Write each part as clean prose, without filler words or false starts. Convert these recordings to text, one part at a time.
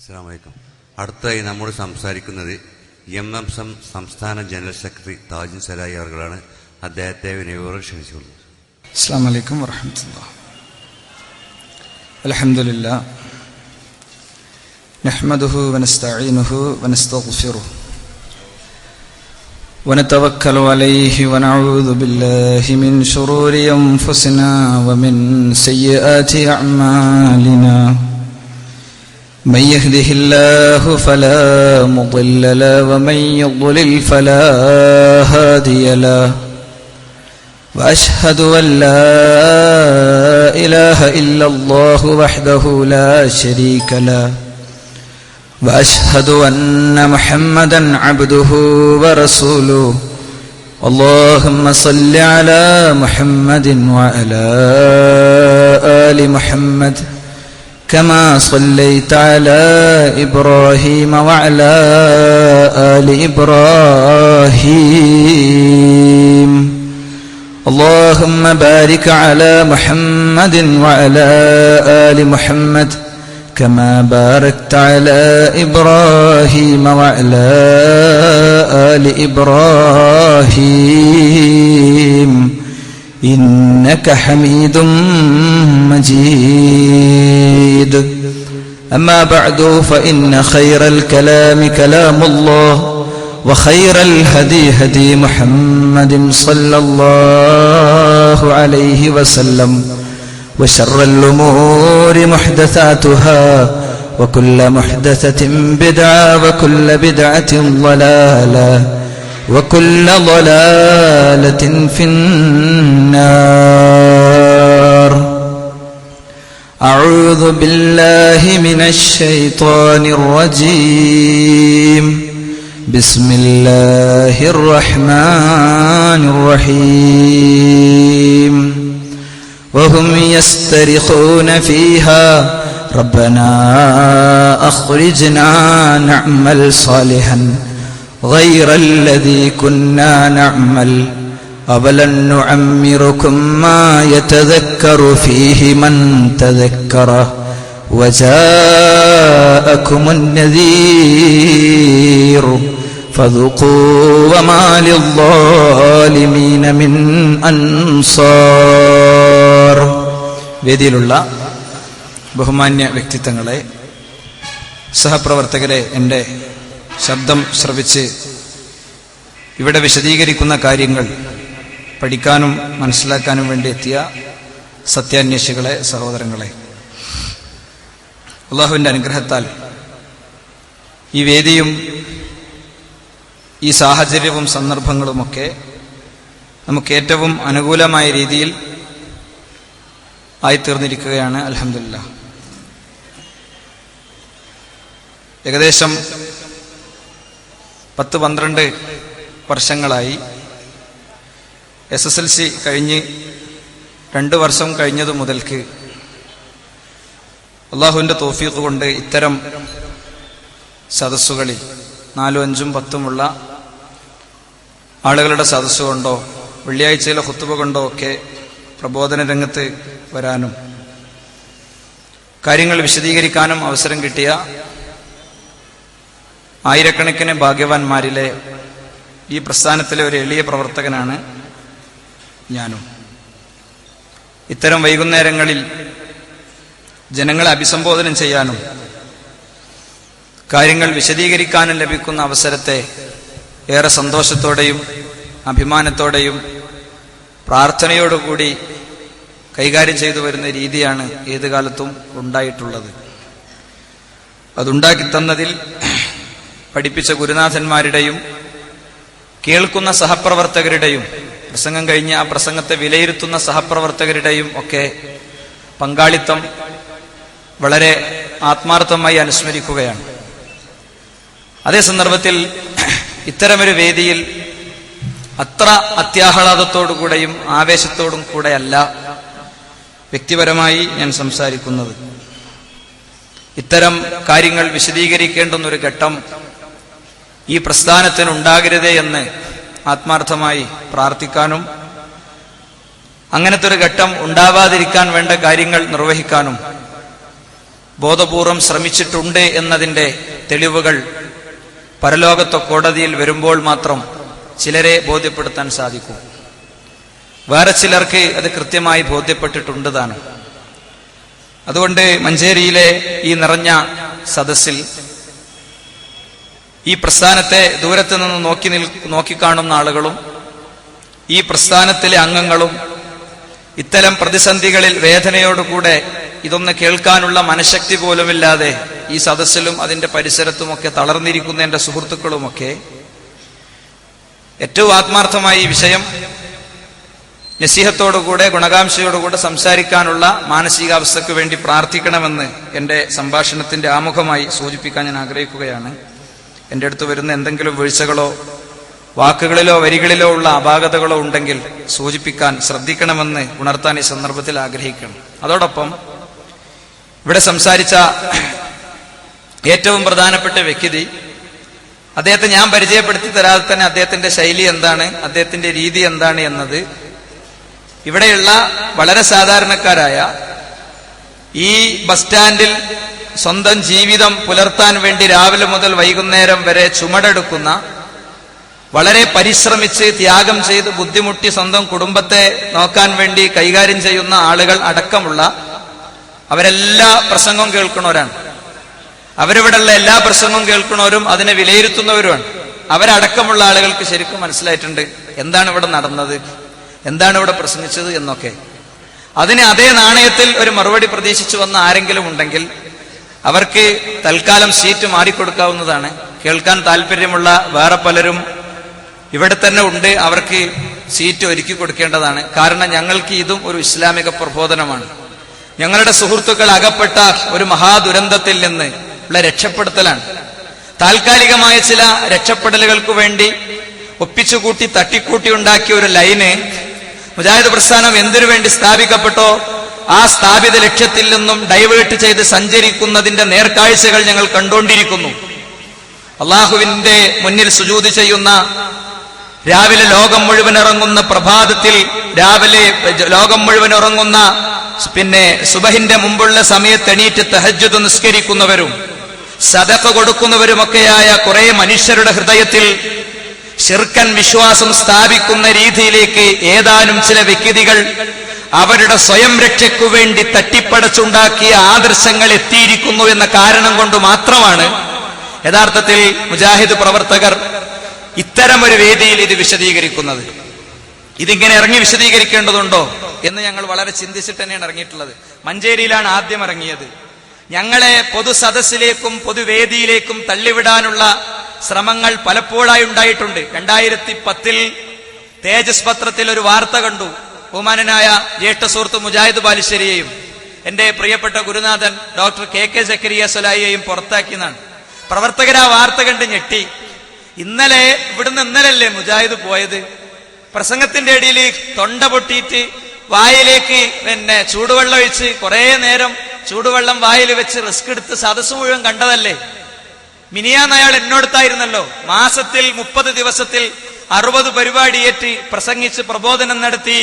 അസ്സലാമു അലൈക്കും. അടുത്തായി നമ്മോട് സംസാരിക്കുന്നത് MMSM സംസ്ഥാന ജനറൽ സെക്രട്ടറി താജുൻ സലാഹി അവർകളാണ്. അദ്ദേഹത്തെ വിനയപൂർവ്വം ക്ഷണിച്ചുകൊള്ളുന്നു. അസ്സലാമു അലൈക്കും വറഹ്മത്തുള്ളാഹി. അൽഹംദുലില്ലാഹ് നഹ്മദുഹു വനസ്തഈനുഹു വനസ്തഗ്ഫിറുഹു വനതവക്കലു അലൈഹി വനഊദു ബില്ലാഹി മിൻ ശുറൂരി അൻഫുസിനാ വമിൻ സയ്യിആതി അഅ്മാലിനാ. من يهده الله فلا مضل له ومن يضلل فلا هادي له وأشهد أن لا إله إلا الله وحده لا شريك له وأشهد أن محمدا عبده ورسوله. اللهم صل على محمد وعلى آل محمد كما صليت على إبراهيم وعلى آل إبراهيم. اللهم بارك على محمد وعلى آل محمد كما باركت على إبراهيم وعلى آل إبراهيم إنك حميد مجيد. أما بعد فإن خير الكلام كلام الله وخير الهدي هدي محمد صلى الله عليه وسلم وشر الأمور محدثاتها وكل محدثة بدعة وكل بدعة ضلالة وكل ضلالة في النار. أعوذ بالله من الشيطان الرجيم. بسم الله الرحمن الرحيم. وهم يسترخون فيها ربنا أخرجنا نعمل صالحا غير الذي كنا نعمل أولم نعمركم ما يتذكر فيه من تذكر وجاءكم النذير فذوقوا وما للظالمين من أنصار. വേദിയിലുള്ള ബഹുമാന്യ വ്യക്തിത്വങ്ങളെ, സഹപ്രവർത്തകരെ, എൻ്റെ ശബ്ദം ശ്രവിച്ച് ഇവിടെ വിശദീകരിക്കുന്ന കാര്യങ്ങൾ പഠിക്കാനും മനസ്സിലാക്കാനും വേണ്ടി എത്തിയ സത്യാന്വേഷികളെ, സഹോദരങ്ങളെ, അള്ളാഹുവിൻ്റെ അനുഗ്രഹത്താൽ ഈ വേദിയും ഈ സാഹചര്യവും സന്ദർഭങ്ങളുമൊക്കെ നമുക്ക് ഏറ്റവും അനുകൂലമായ രീതിയിൽ ആയിത്തീർന്നിരിക്കുകയാണ്. അൽഹംദുലില്ലാഹ്. ഏകദേശം 10-12 വർഷങ്ങളായി SSLC കഴിഞ്ഞ് 2 വർഷം കഴിഞ്ഞതു മുതൽക്ക് അള്ളാഹുവിൻ്റെ തൗഫീഖ് കൊണ്ട് ഇത്തരം സദസ്സുകളിൽ 4, 5, 10 ആളുകളുടെ സദസ്സ് കൊണ്ടോ വെള്ളിയാഴ്ചയിലെ ഖുത്ബ കൊണ്ടോ ഒക്കെ പ്രബോധന രംഗത്ത് വരാനും കാര്യങ്ങൾ വിശദീകരിക്കാനും അവസരം കിട്ടിയ ആയിരക്കണക്കിന് ഭാഗ്യവാന്മാരിലെ ഈ പ്രസ്ഥാനത്തിലെ ഒരു എളിയ പ്രവർത്തകനാണ് ഞാനും. ഇത്തരം വൈകുന്നേരങ്ങളിൽ ജനങ്ങളെ അഭിസംബോധന ചെയ്യാനും കാര്യങ്ങൾ വിശദീകരിക്കാനും ലഭിക്കുന്ന അവസരത്തെ ഏറെ സന്തോഷത്തോടെയും അഭിമാനത്തോടെയും പ്രാർത്ഥനയോടുകൂടി കൈകാര്യം ചെയ്തു വരുന്ന രീതിയാണ് ഏത് കാലത്തും ഉണ്ടായിട്ടുള്ളത്. അതുണ്ടാക്കി തന്നതിൽ പഠിപ്പിച്ച ഗുരുനാഥന്മാരുടെയും കേൾക്കുന്ന സഹപ്രവർത്തകരുടെയും പ്രസംഗം കഴിഞ്ഞ് ആ പ്രസംഗത്തെ വിലയിരുത്തുന്ന സഹപ്രവർത്തകരുടെയും ഒക്കെ പങ്കാളിത്തം വളരെ ആത്മാർത്ഥമായി അനുസ്മരിക്കുകയാണ്. അതേ സന്ദർഭത്തിൽ ഇത്തരമൊരു വേദിയിൽ അത്ര അത്യാഹ്ലാദത്തോടുകൂടെയും ആവേശത്തോടും കൂടെയല്ല വ്യക്തിപരമായി ഞാൻ സംസാരിക്കുന്നത്. ഇത്തരം കാര്യങ്ങൾ വിശദീകരിക്കേണ്ടുന്നൊരു ഘട്ടം ഈ പ്രസ്ഥാനത്തിനുണ്ടാകരുതേ എന്ന് ആത്മാർത്ഥമായി പ്രാർത്ഥിക്കാനും അങ്ങനത്തെ ഒരു ഘട്ടം ഉണ്ടാവാതിരിക്കാൻ വേണ്ട കാര്യങ്ങൾ നിർവഹിക്കാനും ബോധപൂർവം ശ്രമിച്ചിട്ടുണ്ട് എന്നതിന്റെ തെളിവുകൾ പരലോകത്തെ കോടതിയിൽ വരുമ്പോൾ മാത്രം ചിലരെ ബോധ്യപ്പെടുത്താൻ സാധിക്കും. വേറെ ചിലർക്ക് അത് കൃത്യമായി ബോധ്യപ്പെട്ടിട്ടുണ്ട് താനും. അതുകൊണ്ട് മഞ്ചേരിയിലെ ഈ നിറഞ്ഞ സദസ്സിൽ ഈ പ്രസ്ഥാനത്തെ ദൂരത്ത് നിന്ന് നോക്കിക്കാണുന്ന ആളുകളും ഈ പ്രസ്ഥാനത്തിലെ അംഗങ്ങളും ഇത്തരം പ്രതിസന്ധികളിൽ വേദനയോടുകൂടെ ഇതൊന്ന് കേൾക്കാനുള്ള മനഃശക്തി പോലുമില്ലാതെ ഈ സദസ്സിലും അതിന്റെ പരിസരത്തുമൊക്കെ തളർന്നിരിക്കുന്ന എന്റെ സുഹൃത്തുക്കളുമൊക്കെ ഏറ്റവും ആത്മാർത്ഥമായി ഈ വിഷയം നസീഹത്തോടുകൂടെ ഗുണകാംക്ഷയോടുകൂടെ സംസാരിക്കാനുള്ള മാനസികാവസ്ഥയ്ക്ക് വേണ്ടി പ്രാർത്ഥിക്കണമെന്ന് എന്റെ സംഭാഷണത്തിന്റെ ആമുഖമായി സൂചിപ്പിക്കാൻ ഞാൻ ആഗ്രഹിക്കുകയാണ്. എന്റെ അടുത്ത് വരുന്ന എന്തെങ്കിലും വീഴ്ചകളോ വാക്കുകളിലോ വരികളിലോ ഉള്ള അപാകതകളോ ഉണ്ടെങ്കിൽ സൂചിപ്പിക്കാൻ ശ്രദ്ധിക്കണമെന്ന് ഉണർത്താൻ ഈ സന്ദർഭത്തിൽ ആഗ്രഹിക്കണം. അതോടൊപ്പം ഇവിടെ സംസാരിച്ച ഏറ്റവും പ്രധാനപ്പെട്ട വ്യക്തി, അദ്ദേഹത്തെ ഞാൻ പരിചയപ്പെടുത്തി തരാതെ തന്നെ അദ്ദേഹത്തിന്റെ ശൈലി എന്താണ്, അദ്ദേഹത്തിന്റെ രീതി എന്താണ് എന്നത് ഇവിടെയുള്ള വളരെ സാധാരണക്കാരായ ഈ ബസ് സ്റ്റാൻഡിൽ സ്വന്തം ജീവിതം പുലർത്താൻ വേണ്ടി രാവിലെ മുതൽ വൈകുന്നേരം വരെ ചുമടെടുക്കുന്ന, വളരെ പരിശ്രമിച്ച് ത്യാഗം ചെയ്ത് ബുദ്ധിമുട്ടി സ്വന്തം കുടുംബത്തെ നോക്കാൻ വേണ്ടി കൈകാര്യം ചെയ്യുന്ന ആളുകൾ അടക്കമുള്ള അവരെല്ലാ പ്രസംഗവും കേൾക്കുന്നവരാണ്. അവരിവിടെയുള്ള എല്ലാ പ്രസംഗവും കേൾക്കുന്നവരും അതിനെ വിലയിരുത്തുന്നവരുമാണ്. അവരടക്കമുള്ള ആളുകൾക്ക് ശരിക്കും മനസ്സിലായിട്ടുണ്ട് എന്താണ് ഇവിടെ നടന്നത്, എന്താണ് ഇവിടെ പ്രസംഗിച്ചത് എന്നൊക്കെ. അതിന് അതേ നാണയത്തിൽ ഒരു മറുപടി പ്രതീക്ഷിച്ചു വന്ന ആരെങ്കിലും ഉണ്ടെങ്കിൽ അവർക്ക് തൽക്കാലം സീറ്റ് മാറിക്കൊടുക്കാവുന്നതാണ്. കേൾക്കാൻ താല്പര്യമുള്ള വേറെ പലരും ഇവിടെ തന്നെ ഉണ്ട്, അവർക്ക് സീറ്റ് ഒരുക്കി കൊടുക്കേണ്ടതാണ്. കാരണം ഞങ്ങൾക്ക് ഇതും ഒരു ഇസ്ലാമിക പ്രബോധനമാണ്. ഞങ്ങളുടെ സുഹൃത്തുക്കൾ അകപ്പെട്ട ഒരു മഹാദുരന്തത്തിൽ നിന്ന് ഉള്ള രക്ഷപ്പെടുത്തലാണ്. താൽക്കാലികമായ ചില രക്ഷപ്പെടലുകൾക്ക് വേണ്ടി ഒപ്പിച്ചുകൂട്ടി തട്ടിക്കൂട്ടി ഉണ്ടാക്കിയ ഒരു ലൈന് മുജാഹിദ് പ്രസ്ഥാനം എന്തിനു വേണ്ടി സ്ഥാപിക്കപ്പെട്ടോ ആ സ്ഥാപിത ലക്ഷ്യത്തിൽ നിന്നും ഡൈവേർട്ട് ചെയ്ത് സഞ്ചരിക്കുന്നതിന്റെ നേർക്കാഴ്ചകൾ ഞങ്ങൾ കണ്ടുകൊണ്ടിരിക്കുന്നു. അള്ളാഹുവിന്റെ മുന്നിൽ സുജൂദ് ചെയ്യുന്ന, രാവിലെ ലോകം മുഴുവൻ ഇറങ്ങുന്ന പ്രഭാതത്തിൽ, രാവിലെ ലോകം മുഴുവൻ ഇറങ്ങുന്ന പിന്നെ സുബഹിന്റെ മുമ്പുള്ള സമയത്ത് എണീറ്റ് തഹജ്ജുദ് നിസ്കരിക്കുന്നവരും സദഖ കൊടുക്കുന്നവരുമൊക്കെയായ കുറെ മനുഷ്യരുടെ ഹൃദയത്തിൽ ശിർക്കൻ വിശ്വാസം സ്ഥാപിക്കുന്ന രീതിയിലേക്ക് ഏതാനും ചില വ്യക്തികൾ അവരുടെ സ്വയം രക്ഷയ്ക്കു വേണ്ടി തട്ടിപ്പടച്ചുണ്ടാക്കിയ ആദർശങ്ങൾ എത്തിയിരിക്കുന്നു എന്ന കാരണം കൊണ്ട് മാത്രമാണ് യഥാർത്ഥത്തിൽ മുജാഹിദ് പ്രവർത്തകർ ഇത്തരമൊരു വേദിയിൽ ഇത് വിശദീകരിക്കുന്നത്. ഇതിങ്ങനെ ഇറങ്ങി വിശദീകരിക്കേണ്ടതുണ്ടോ എന്ന് ഞങ്ങൾ വളരെ ചിന്തിച്ചിട്ട് തന്നെയാണ് ഇറങ്ങിയിട്ടുള്ളത്. മഞ്ചേരിയിലാണ് ആദ്യം ഇറങ്ങിയത്. ഞങ്ങളെ പൊതു സദസ്സിലേക്കും പൊതുവേദിയിലേക്കും തള്ളിവിടാനുള്ള ശ്രമങ്ങൾ പലപ്പോഴായി ഉണ്ടായിട്ടുണ്ട്. 2010 തേജസ് പത്രത്തിൽ ഒരു വാർത്ത കണ്ടു. ബഹുമാനനായ ജ്യേഷ്ഠ സുഹൃത്ത് മുജാഹിദ് ബാലുശ്ശേരിയെയും എന്റെ പ്രിയപ്പെട്ട ഗുരുനാഥൻ ഡോക്ടർ KK സക്കരിയ സലായിയെയും പുറത്താക്കിയെന്നാണ്. പ്രവർത്തകർ ആ വാർത്ത കണ്ട് ഞെട്ടി. ഇന്നലെയല്ലേ മുജാഹിദ് പോയത്? പ്രസംഗത്തിന്റെ ഇടയിൽ തൊണ്ട പൊട്ടിയിട്ട് വായിലേക്ക് ചൂടുവെള്ളം ഒഴിച്ച് കുറെ നേരം ചൂടുവെള്ളം വായിൽ വെച്ച് റിസ്ക് എടുത്ത് സദസ്സ് മുഴുവൻ കണ്ടതല്ലേ? മിനിയാന്ന് അയാൾ എന്നോടത്തായിരുന്നല്ലോ. മാസത്തിൽ 30 ദിവസത്തിൽ 60 പരിപാടിയേറ്റ് പ്രസംഗിച്ച് പ്രബോധനം നടത്തി.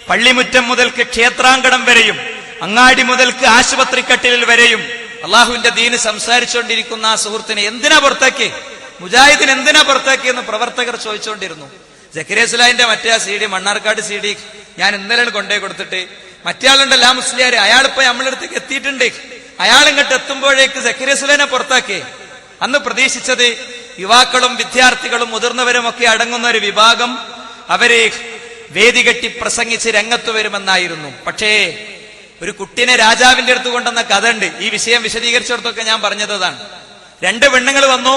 പള്ളിമുറ്റം മുതൽക്ക് ക്ഷേത്രാങ്കണം വരെയും അങ്ങാടി മുതൽക്ക് ആശുപത്രിക്കട്ടിലിൽ വരെയും അള്ളാഹുവിന്റെ ദീന് സംസാരിച്ചുകൊണ്ടിരിക്കുന്ന ആ സുഹൃത്തിനെ എന്തിനാ പുറത്താക്കി, മുജാഹിദിന് എന്തിനാ പുറത്താക്കിയെന്ന് പ്രവർത്തകർ ചോദിച്ചുകൊണ്ടിരുന്നു. സക്കരിയ സുലായിന്റെ മറ്റേ ആ CD, മണ്ണാർക്കാട് CD ഞാൻ ഇന്നലെ കൊണ്ടേ കൊടുത്തിട്ട് മറ്റേ ആളുണ്ടല്ലോ ആ മുസ്ലിയാർ, അയാളിപ്പോ നമ്മളടുത്തേക്ക് എത്തിയിട്ടുണ്ട്. അയാൾ ഇങ്ങോട്ട് എത്തുമ്പോഴേക്ക് സക്കരിയ സുലൈനെ പുറത്താക്കി. അന്ന് പ്രതീക്ഷിച്ചത് യുവാക്കളും വിദ്യാർത്ഥികളും മുതിർന്നവരും ഒക്കെ അടങ്ങുന്ന ഒരു വിഭാഗം അവര് വേദി കെട്ടി പ്രസംഗിച്ച് രംഗത്ത് വരുമെന്നായിരുന്നു. പക്ഷേ ഒരു കുട്ടിനെ രാജാവിന്റെ അടുത്ത് കൊണ്ടുവന്ന കഥ ഉണ്ട്. ഈ വിഷയം വിശദീകരിച്ചിടത്തൊക്കെ ഞാൻ പറഞ്ഞതാണ്. 2 പെണ്ണുങ്ങൾ വന്നു,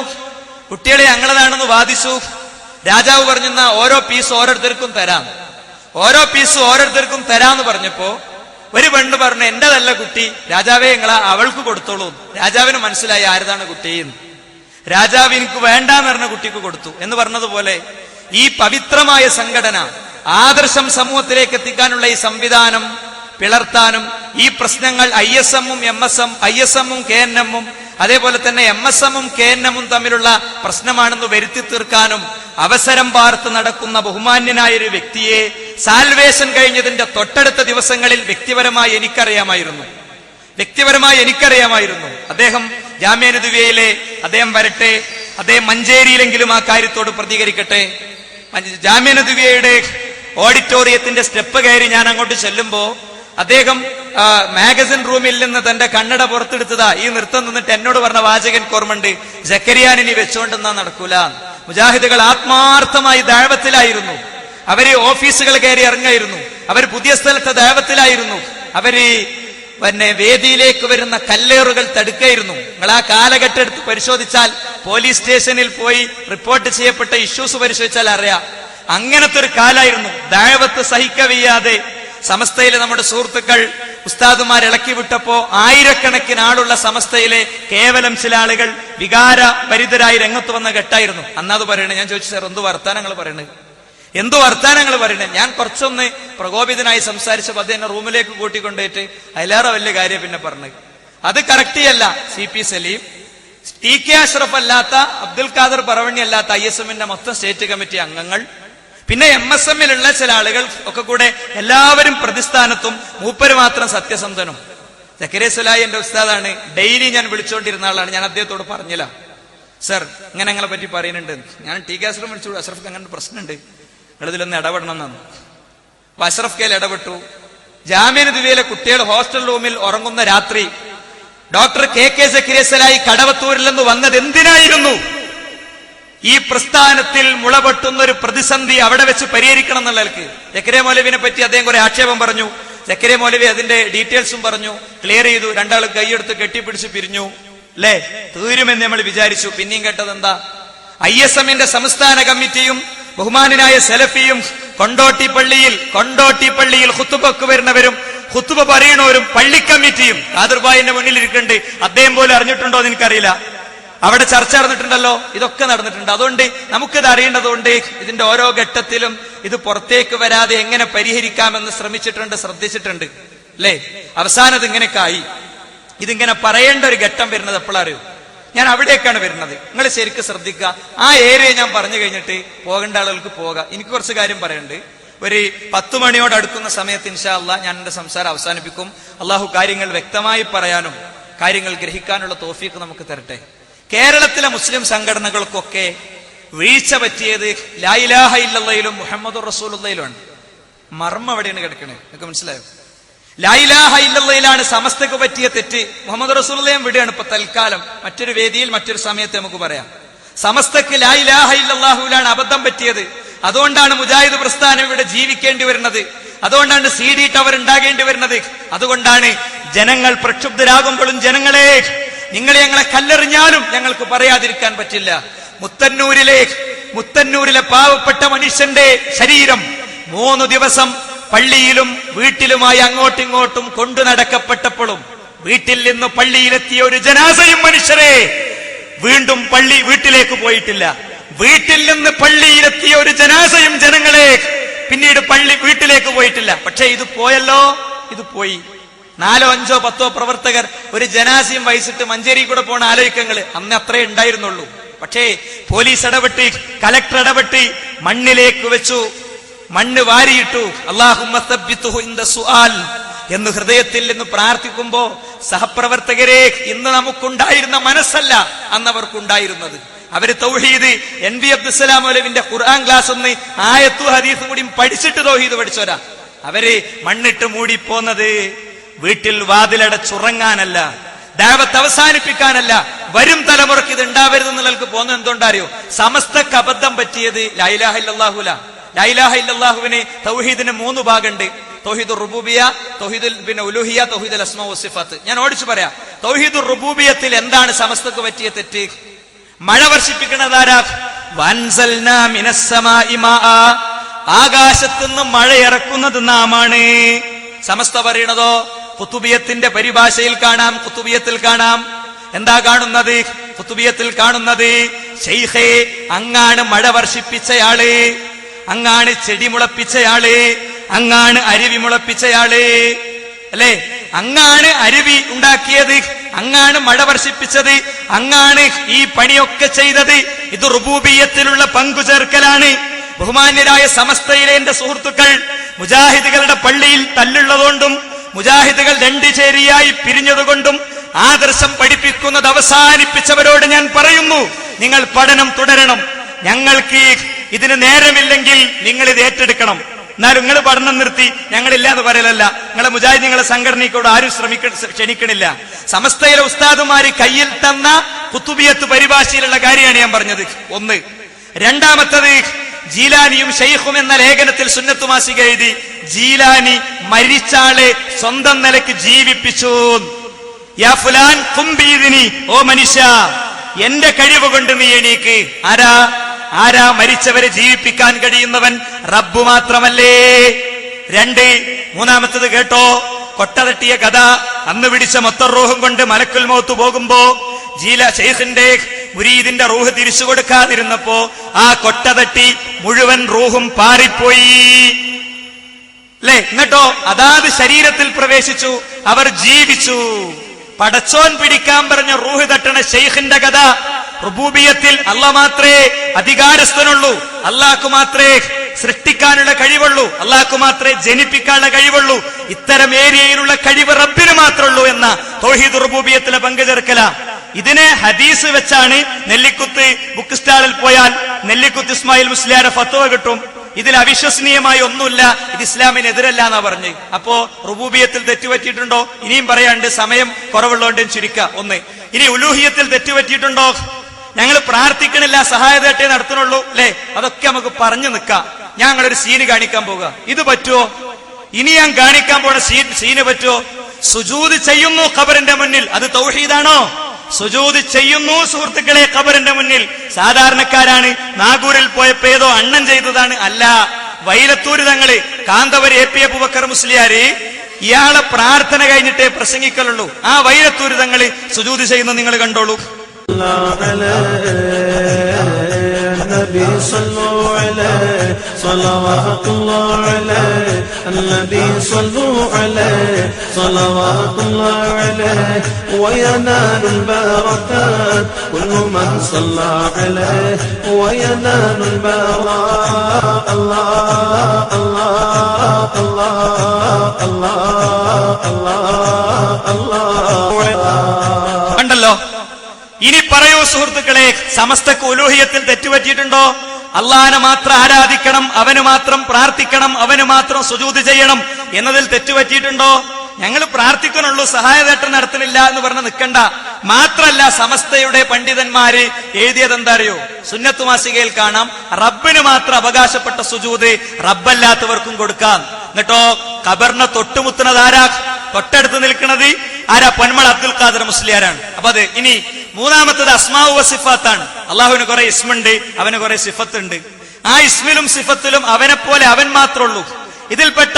കുട്ടികളെ ഞങ്ങളതാണെന്ന് വാദിച്ചു. രാജാവ് പറഞ്ഞെന്നാ ഓരോ പീസ് ഓരോരുത്തർക്കും തരാം, ഓരോ പീസ് ഓരോരുത്തർക്കും തരാന്ന് പറഞ്ഞപ്പോ ഒരു പെണ്ണ് പറഞ്ഞു എന്റേതല്ല കുട്ടി, രാജാവേ ഞങ്ങളാ അവൾക്ക് കൊടുത്തോളൂ. രാജാവിന് മനസ്സിലായി ആരതാണ് കുട്ടിയെന്ന്. രാജാവ് എനിക്ക് വേണ്ടാന്ന് പറഞ്ഞ കുട്ടിക്ക് കൊടുത്തു എന്ന് പറഞ്ഞതുപോലെ ഈ പവിത്രമായ സംഘടന, ആദർശം സമൂഹത്തിലേക്ക് എത്തിക്കാനുള്ള ഈ സംവിധാനം പിളർത്താനും ഈ പ്രശ്നങ്ങൾ ISM-ഉം ISM-ഉം KNM-ഉം അതേപോലെ തന്നെ MSM-ഉം KNM-ഉം തമ്മിലുള്ള പ്രശ്നമാണെന്ന് വരുത്തി തീർക്കാനും അവസരം പാർത്ത് നടക്കുന്ന ബഹുമാന്യനായ ഒരു വ്യക്തിയെ സാൽവേഷൻ കഴിഞ്ഞതിന്റെ തൊട്ടടുത്ത ദിവസങ്ങളിൽ വ്യക്തിപരമായി എനിക്കറിയാമായിരുന്നു. വ്യക്തിപരമായി എനിക്കറിയാമായിരുന്നു. അദ്ദേഹം ജാമിഅ നദവിയയിലെ അദ്ദേഹം വരട്ടെ, അദ്ദേഹം മഞ്ചേരിയിലെങ്കിലും ആ കാര്യത്തോട് പ്രതികരിക്കട്ടെ. ജാമിഅ നദവിയയുടെ ഓഡിറ്റോറിയത്തിന്റെ സ്റ്റെപ്പ് കയറി ഞാൻ അങ്ങോട്ട് ചെല്ലുമ്പോ അദ്ദേഹം മാഗസിൻ റൂമിൽ നിന്ന് തന്റെ കണ്ണട പുറത്തെടുത്തതാ ഈ നൃത്തം നിന്നിട്ട് എന്നോട് പറഞ്ഞ വാചകൻ ഓർമ്മണ്ട്, ജക്കരിയാനിനി വെച്ചോണ്ടെന്നാ നടക്കൂല. മുജാഹിദുകൾ ആത്മാർത്ഥമായി ദഅവത്തിലായിരുന്നു. അവര് ഓഫീസുകൾ കയറി ഇറങ്ങായിരുന്നു. അവർ പുതിയ സ്ഥലത്തെ ദഅവത്തിലായിരുന്നു. അവര് വേദിയിലേക്ക് വരുന്ന കല്ലേറുകൾ തടുക്കായിരുന്നു. നിങ്ങൾ ആ കാലഘട്ടം എടുത്ത് പരിശോധിച്ചാൽ, പോലീസ് സ്റ്റേഷനിൽ പോയി റിപ്പോർട്ട് ചെയ്യപ്പെട്ട ഇഷ്യൂസ് പരിശോധിച്ചാൽ അറിയാം. അങ്ങനത്തെ ഒരു കാലായിരുന്നു. ദഅവത്ത് സഹിക്കവയ്യാതെ സമസ്തയിലെ നമ്മുടെ സുഹൃത്തുക്കൾ ഉസ്താദുമാർ ഇളക്കി വിട്ടപ്പോ ആയിരക്കണക്കിന് ആളുള്ള സമസ്തയിലെ കേവലം ചില ആളുകൾ വികാരഭരിതരായി രംഗത്ത് വന്ന ഘട്ടായിരുന്നു. അന്നത് പറയണേ. ഞാൻ ചോദിച്ചു, സാർ എന്ത് വർത്താനങ്ങൾ പറയണേ? ഞാൻ കുറച്ചൊന്ന് പ്രകോപിതനായി സംസാരിച്ചപ്പോൾ അത് എന്നെ റൂമിലേക്ക് കൂട്ടിക്കൊണ്ടുപോയിട്ട് അതിലേറെ വലിയ കാര്യം പിന്നെ പറഞ്ഞത്. അത് കറക്റ്റ് അല്ല. CP സലീം, TK അഷ്റഫ് അല്ലാത്ത, അബ്ദുൽ ഖാദർ പറവണ്ണി അല്ലാത്ത ISMന്റെ മൊത്തം സ്റ്റേറ്റ് കമ്മിറ്റി അംഗങ്ങൾ, പിന്നെ MSMലുള്ള ചില ആളുകൾ ഒക്കെ കൂടെ എല്ലാവരും പ്രതിസ്ഥാനത്തും മൂപ്പര് മാത്രം സത്യസന്ധനും. സക്കരിയ സുലായി എന്റെ ഉസ്താദാണ്. ഡെയിലി ഞാൻ വിളിച്ചുകൊണ്ടിരുന്ന ആളാണ്. ഞാൻ അദ്ദേഹത്തോട് പറഞ്ഞില്ല, സർ ഇങ്ങനെ ഞങ്ങളെ പറ്റി പറയുന്നുണ്ട്. ഞാൻ TK അഷ്റഫ് വിളിച്ചു, അഷ്റഫ് അങ്ങനെ പ്രശ്നമുണ്ട്, നിങ്ങളിതിലൊന്ന് ഇടപെടണം എന്നാണ്. അപ്പൊ അഷ്റഫ് കെയിൽ ഇടപെട്ടു. ജാമിഅ നദവിയയിലെ കുട്ടികൾ ഹോസ്റ്റൽ റൂമിൽ ഉറങ്ങുന്ന രാത്രി ഡോക്ടർ KK സക്കരിയ സുലായി കടവത്തൂരിൽ നിന്ന് വന്നത് എന്തിനായിരുന്നു? ഈ പ്രസ്ഥാനത്തിൽ മുളപൊട്ടുന്ന ഒരു പ്രതിസന്ധി അവിടെ വെച്ച് പരിഹരിക്കണം എന്നുള്ളവർക്ക്. സക്കരിയ മൗലവിനെ പറ്റി അദ്ദേഹം കുറെ ആക്ഷേപം പറഞ്ഞു. സക്കരിയ മൗലവി അതിന്റെ ഡീറ്റെയിൽസും പറഞ്ഞു, ക്ലിയർ ചെയ്തു. രണ്ടാളും കൈയെടുത്ത് കെട്ടിപ്പിടിച്ച് പിരിഞ്ഞു. അല്ലേ, തീരുമെന്ന് നമ്മൾ വിചാരിച്ചു. പിന്നെയും കേട്ടത് എന്താ? ISMന്റെ സംസ്ഥാന കമ്മിറ്റിയും ബഹുമാനായ സലഫിയും കൊണ്ടോട്ടിപ്പള്ളിയിൽ ഖുതുബക്ക് വരുന്നവരും ഖുതുബ പറയണവരും പള്ളി കമ്മിറ്റിയും ഖാദർബായിന്റെ മുന്നിൽ ഇരിക്കുന്നുണ്ട്. അദ്ദേഹം പോലും അറിഞ്ഞിട്ടുണ്ടോ എന്ന് എനിക്കറിയില്ല. അവിടെ ചർച്ച നടന്നിട്ടുണ്ടല്ലോ. ഇതൊക്കെ നടന്നിട്ടുണ്ട്. അതുകൊണ്ട് നമുക്കിത് അറിയേണ്ടതുകൊണ്ട് ഇതിന്റെ ഓരോ ഘട്ടത്തിലും ഇത് പുറത്തേക്ക് വരാതെ എങ്ങനെ പരിഹരിക്കാമെന്ന് ശ്രദ്ധിച്ചിട്ടുണ്ട്. അല്ലേ, അവസാനം ഇത് ഇങ്ങനെയൊക്കെ ആയി. ഇതിങ്ങനെ പറയേണ്ട ഒരു ഘട്ടം വരുന്നത് എപ്പോഴറിയോ? ഞാൻ അവിടേക്കാണ് വരുന്നത്. നിങ്ങൾ ശരിക്കും ശ്രദ്ധിക്കുക. ആ ഏരിയ ഞാൻ പറഞ്ഞു കഴിഞ്ഞിട്ട് പോകേണ്ട ആളുകൾക്ക് പോകാം. എനിക്ക് കുറച്ച് കാര്യം പറയുന്നുണ്ട്. ഒരു 10 മണിയോട് അടുക്കുന്ന സമയത്ത് ഇൻഷാ അല്ലാഹ് ഞാൻ എന്റെ സംസാരം അവസാനിപ്പിക്കും. അള്ളാഹു കാര്യങ്ങൾ വ്യക്തമായി പറയാനും കാര്യങ്ങൾ ഗ്രഹിക്കാനുള്ള തൗഫീഖ് നമുക്ക് തരട്ടെ. കേരളത്തിലെ മുസ്ലിം സംഘടനകൾക്കൊക്കെ വീഴ്ച പറ്റിയത് ലാ ഇലാഹ ഇല്ലല്ലാഹിലും മുഹമ്മദുർ റസൂലുള്ളാഹിലുമാണ്. മർമ്മം എവിടെയാണ് കിടക്കണേ? നിങ്ങൾക്ക് മനസ്സിലായോ? ലാ ഇലാഹ ഇല്ലല്ലാഹിലാണ് സമസ്തക്ക് പറ്റിയ തെറ്റ്. മുഹമ്മദ് റസൂലുള്ളാഹിയും വിടുകയാണ് ഇപ്പൊ തൽക്കാലം. മറ്റൊരു വേദിയിൽ മറ്റൊരു സമയത്ത് നമുക്ക് പറയാം. സമസ്തക്ക് ലാ ഇലാഹ ഇല്ലല്ലാഹുവിലാണ് അബദ്ധം പറ്റിയത്. അതുകൊണ്ടാണ് മുജാഹിദ് പ്രസ്ഥാനം ഇവിടെ ജീവിക്കേണ്ടി വരുന്നത്. അതുകൊണ്ടാണ് CD ടവർ ഉണ്ടാകേണ്ടി വരുന്നത്. അതുകൊണ്ടാണ് ജനങ്ങൾ പ്രക്ഷുബ്ധരാകുമ്പോഴും ജനങ്ങളെ ഞങ്ങളെ കല്ലെറിഞ്ഞാലും ഞങ്ങൾക്ക് പറയാതിരിക്കാൻ പറ്റില്ല. മുത്തന്നൂരിലെ പാവപ്പെട്ട മനുഷ്യന്റെ ശരീരം 3 ദിവസം പള്ളിയിലും വീട്ടിലുമായി അങ്ങോട്ടിങ്ങോട്ടും കൊണ്ടു നടക്കപ്പെട്ടപ്പോഴും വീട്ടിൽ നിന്ന് പള്ളിയിലെത്തിയ ഒരു ജനാസയും മനുഷ്യരെ വീണ്ടും വീട്ടിലേക്ക് പോയിട്ടില്ല. വീട്ടിൽ നിന്ന് പള്ളിയിലെത്തിയ ഒരു ജനാസയും ജനങ്ങളെ പിന്നീട് വീട്ടിലേക്ക് പോയിട്ടില്ല. പക്ഷെ ഇത് പോയല്ലോ, ഇത് പോയി. 4, 5, 10 പ്രവർത്തകർ ഒരു ജനാസയും വഹിച്ചിട്ട് മഞ്ചേരി കൂടെ പോണ ആലോചിക്കങ്ങള് അന്ന് അത്രേ ഉണ്ടായിരുന്നുള്ളൂ. പക്ഷേ പോലീസ് ഇടപെട്ട്, കലക്ടർ ഇടപെട്ട് മണ്ണിലേക്ക് വെച്ചു, മണ്ണ് വാരിയിട്ടു. അല്ലാഹുമ്മ സബ്ബിത്ഹു ഇൻദ സുആൽ എന്ന് ഹൃദയത്തിൽ നിന്ന് പ്രാർത്ഥിക്കുമ്പോ സഹപ്രവർത്തകരെ ഇന്ന് നമുക്കുണ്ടായിരുന്ന മനസ്സല്ല അന്നവർക്കുണ്ടായിരുന്നത്. അവര് തൗഹീദ് NV അബ്ദുസ്സലാം മൗലവിന്റെ ഖുർആൻ ക്ലാസ് ഒന്ന് ആയത്തും ഹദീസും കൂടി പഠിച്ചിട്ട് തൗഹീദ് പഠിച്ചോരാ. അവര് മണ്ണിട്ട് മൂടിപ്പോന്നത് വീട്ടിൽ വാതിലടച്ചുറങ്ങാനല്ല, ദഅവത്ത് അവസാനിപ്പിക്കാനല്ല, വരും തലമുറക്ക് ഇത് ഉണ്ടാവരുതെന്നുള്ളവർക്ക് പോകുന്നത് എന്തുകൊണ്ടറിയോ? സമസ്തക്ക് അബദ്ധം പറ്റിയത് ലാ ഇലാഹ ഇല്ലല്ലാഹുല. ലാ ഇലാഹ ഇല്ലല്ലാഹുവിന് തൗഹീദിന് 3 ഭാഗമുണ്ട്. തൗഹീദുർ റുബൂബിയ, തൗഹീദുൽ ഉലൂഹിയ, തൗഹീദുൽ അസ്മാ വസിഫാത്ത്. ഞാൻ ഓടിച്ചു പറയാം. തൗഹീദുർ റുബൂബിയത്തിൽ എന്താണ് സമസ്തക്ക് പറ്റിയ തെറ്റ്? മഴ വർഷിപ്പിക്കുന്നതാരാ? വൻസൽനാ മിനസ്സമാഇ മാഅ, ആകാശത്തുനിന്ന് മഴ ഇറക്കുന്നത് നാമാണ്. സമസ്ത പറയണതോ ഖുതുബിയത്തിന്റെ പരിഭാഷയിൽ കാണാം, ഖുതുബിയത്തിൽ കാണാം. എന്താ കാണുന്നത്? ഖുതുബിയത്തിൽ കാണുന്നത് ശൈഖേ അങ്ങാണ് മഴ വർഷിപ്പിച്ചയാള്, അങ്ങാണ് ചെടി മുളപ്പിച്ചയാള്, അങ്ങാണ് അരുവി മുളപ്പിച്ചയാള്, അല്ലെ? അങ്ങാണ് അരുവി ഉണ്ടാക്കിയത്, അങ്ങാണ് മഴ വർഷിപ്പിച്ചത്, അങ്ങാണ് ഈ പണിയൊക്കെ ചെയ്തത്. ഇത് റുബൂബിയത്തിലുള്ള പങ്കുചേർക്കലാണ്. ബഹുമാന്യരായ സമസ്തയിലെ എന്റെ സുഹൃത്തുക്കൾ മുജാഹിദുകളുടെ പള്ളിയിൽ തല്ലുള്ളതുകൊണ്ടും മുജാഹിദുകൾ രണ്ട് ചേരിയായി പിരിഞ്ഞതുകൊണ്ടും ആദർശം പഠിപ്പിക്കുന്നത് അവസാനിപ്പിച്ചവരോട് ഞാൻ പറയുന്നു, നിങ്ങൾ പഠനം തുടരണം. ഞങ്ങൾക്ക് ഇതിന് നേരമില്ലെങ്കിൽ നിങ്ങൾ ഇത് ഏറ്റെടുക്കണം. എന്നാലും നിങ്ങൾ പഠനം നിർത്തി ഞങ്ങളില്ലാന്ന് പറയലല്ല. നിങ്ങളെ മുജാഹിദ് നിങ്ങളെ സംഘടനയ്ക്കോട് ആരും ക്ഷണിക്കണില്ല. സമസ്തയിലെ ഉസ്താദുമാര് കയ്യിൽ തന്ന കുത്തുബിയത്ത് പരിഭാഷയിലുള്ള കാര്യമാണ് ഞാൻ പറഞ്ഞത്. ഒന്ന്. രണ്ടാമത്തത്, ജീലാനിയും ഷെയ്ഖും എന്ന ലേഖനത്തിൽ സുന്നത്ത് മാസിക എഴുതി, ജീലാനി മരിച്ചാളെ സ്വന്തം നിലയ്ക്ക് ജീവിപ്പിച്ചു. യാ ഫുലാൻ കുംബീദിനി, ഓ മനുഷ്യ എന്റെ കഴിവ് കൊണ്ട് നീ എണീക്ക്. ആരാ മരിച്ചവരെ ജീവിപ്പിക്കാൻ കഴിയുന്നവൻ? റബ്ബ് മാത്രമല്ലേ. മൂന്നാമത്തത് കേട്ടോ, കൊട്ട തട്ടിയ കഥ. അന്ന് പിടിച്ച മൊത്തം റൂഹും കൊണ്ട് മലക്കുൽ മൗത്ത് പോകുമ്പോ ഷെയ്ഖിന്റെ മുരീദിന്റെ റൂഹ് തിരിച്ചു കൊടുക്കാതിരുന്നപ്പോ ആ കൊട്ട തട്ടി മുഴുവൻ റൂഹും പാറിപ്പോയി അല്ലേ? എന്നിട്ടോ അതാത് ശരീരത്തിൽ പ്രവേശിച്ചു, അവർ ജീവിച്ചു. പടച്ചോൻ പിടിക്കാൻ പറഞ്ഞ റൂഹ് തട്ടണ ഷെയ്ഖിന്റെ കഥ. റുബൂബിയത്തിൽ അല്ലാഹ് മാത്രമേ അധികാരസ്ഥനുള്ളൂ, അല്ലാഹ്ക്ക് മാത്രമേ സൃഷ്ടിക്കാനുള്ള കഴിവുള്ളൂ, അല്ലാഹ്ക്ക് മാത്രമേ ജനിപ്പിക്കാനുള്ള കഴിവുള്ളൂ, ഇത്തരം ഏരിയയിലുള്ള കഴിവ് റബ്ബിന് മാത്രമുള്ളൂ എന്ന തൗഹീദ് റുബൂബിയത്തിലെ പങ്കുചേർക്കല. ഇതിനെ ഹദീസ് വെച്ചാണ് നെല്ലിക്കുത്ത് ബുക്ക് സ്റ്റാളിൽ പോയാൽ നെല്ലിക്കുത്ത് ഇസ്മായിൽ മുസ്ലിയാരെ ഫത്വ കിട്ടും. ഇതിൽ അവിശ്വസനീയമായ ഒന്നുമില്ല, ഇത് ഇസ്ലാമിനെതിരല്ല എന്നാ പറഞ്ഞ്. അപ്പോ റുബൂബിയത്തിൽ തെറ്റുപറ്റിയിട്ടുണ്ടോ? ഇനിയും പറയാണ്ട്, സമയം കുറവുള്ളതുകൊണ്ട് ചുരുക്ക. ഒന്ന്. ഇനി ഉലൂഹിയത്തിൽ തെറ്റുപറ്റിയിട്ടുണ്ടോ? ഞങ്ങൾ പ്രാർത്ഥിക്കണില്ല, സഹായതേട്ടേ നടത്തണുള്ളൂ അല്ലെ? അതൊക്കെ നമുക്ക് പറഞ്ഞു നിൽക്കാം. ഞങ്ങളൊരു സീന് കാണിക്കാൻ പോകുക, ഇത് പറ്റുമോ? ഇനി ഞാൻ കാണിക്കാൻ പോണ സീന് പറ്റുമോ? സുജൂദ് ചെയ്യുന്നു ഖബറിന്റെ മുന്നിൽ, അത് തൗഹീദാണോ? സുജൂദ് ചെയ്യുന്നു സുഹൃത്തുക്കളെ ഖബറിന്റെ മുന്നിൽ. സാധാരണക്കാരാണ്, നാഗൂരിൽ പോയപ്പോ ഏതോ അണ്ണൻ ചെയ്തതാണ്. അല്ല, വൈലത്തൂര് തങ്ങള് കാന്തവര് എ പി അബൂബക്കർ മുസ്ലിയാര് ഇയാളെ പ്രാർത്ഥന കഴിഞ്ഞിട്ടേ പ്രസംഗിക്കലുള്ളൂ. ആ വൈലത്തൂര് തങ്ങള് സുജൂദ് ചെയ്യുന്നത് നിങ്ങൾ കണ്ടോളൂ. النبي صلوا عليه صلوات الله عليه النبي صلوا عليه صلوات الله عليه وينال البركات كل من صلى عليه وينال البركات الله الله الله الله الله കണ്ടല്ലോ. ഇനി പറയൂ സുഹൃത്തുക്കളെ, സമസ്തക്ക് ഉലൂഹിയത്തിൽ തെറ്റുപറ്റിയിട്ടുണ്ടോ? അള്ളാഹനെ മാത്രം ആരാധിക്കണം, അവന് മാത്രം പ്രാർത്ഥിക്കണം, അവന് മാത്രം സുജൂദ് ചെയ്യണം എന്നതിൽ തെറ്റുപറ്റിയിട്ടുണ്ടോ? ഞങ്ങൾ പ്രാർത്ഥിക്കണുള്ളൂ, സഹായതേട്ടം നടത്തുന്നില്ല എന്ന് പറഞ്ഞ് നിൽക്കണ്ട. മാത്രല്ല, സമസ്തയുടെ പണ്ഡിതന്മാര് എഴുതിയത് എന്താ അറിയോ? സുന്നത്ത് മാസികയിൽ കാണാം, റബ്ബിന് മാത്രം അവകാശപ്പെട്ട സുജൂദ് റബ്ബല്ലാത്തവർക്കും കൊടുക്കാം. എന്നിട്ടോ ഖബറിനെ തൊട്ടുമുത്തുന്നത് ആരാ? തൊട്ടടുത്ത് നിൽക്കുന്നത് ആരാ? പൊന്മള അബ്ദുൽ ഖാദർ മുസ്ലിയാരാണ്. അപ്പൊ അത് ഇനി മൂന്നാമത്തത് അസ്മാഉ വസിഫാത്താണ്. അള്ളാഹുവിന് കുറെ ഇസ്മുണ്ട്, അവന് കുറെ സിഫത്തുണ്ട്. ആ ഇസ്മിലും സിഫത്തിലും അവനെ പോലെ അവൻ മാത്രമുള്ളൂ. ഇതിൽപ്പെട്ട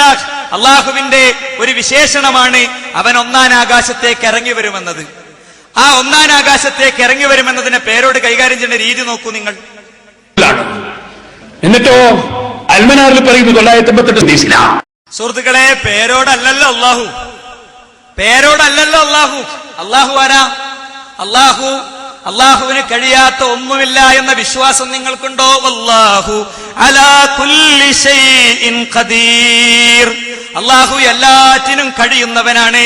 അള്ളാഹുവിന്റെ ഒരു വിശേഷണമാണ് അവൻ ഒന്നാം ആകാശത്തേക്ക് ഇറങ്ങി വരുമെന്നത്. ആ ഒന്നാം ആകാശത്തേക്ക് ഇറങ്ങി വരുമെന്നതിനെ പേരോട് കൈകാര്യം ചെയ്യുന്ന രീതി നോക്കൂ നിങ്ങൾ. എന്നിട്ടോ അൽമനാറിൽ പറയുന്നു 988 സുഹൃത്തുക്കളെ, പേരോടല്ലല്ലോ അള്ളാഹു, പേരോടല്ലല്ലോ അള്ളാഹു. അള്ളാഹു ആരാ? അള്ളാഹുവിന് കഴിയാത്ത ഒന്നുമില്ല എന്ന വിശ്വാസം നിങ്ങൾക്കുണ്ടോ? വല്ലാഹു അലാ കുല്ലി ശൈഇൻ ഖദീർ. അള്ളാഹു എല്ലാറ്റിനും കഴിയുന്നവനാണ്.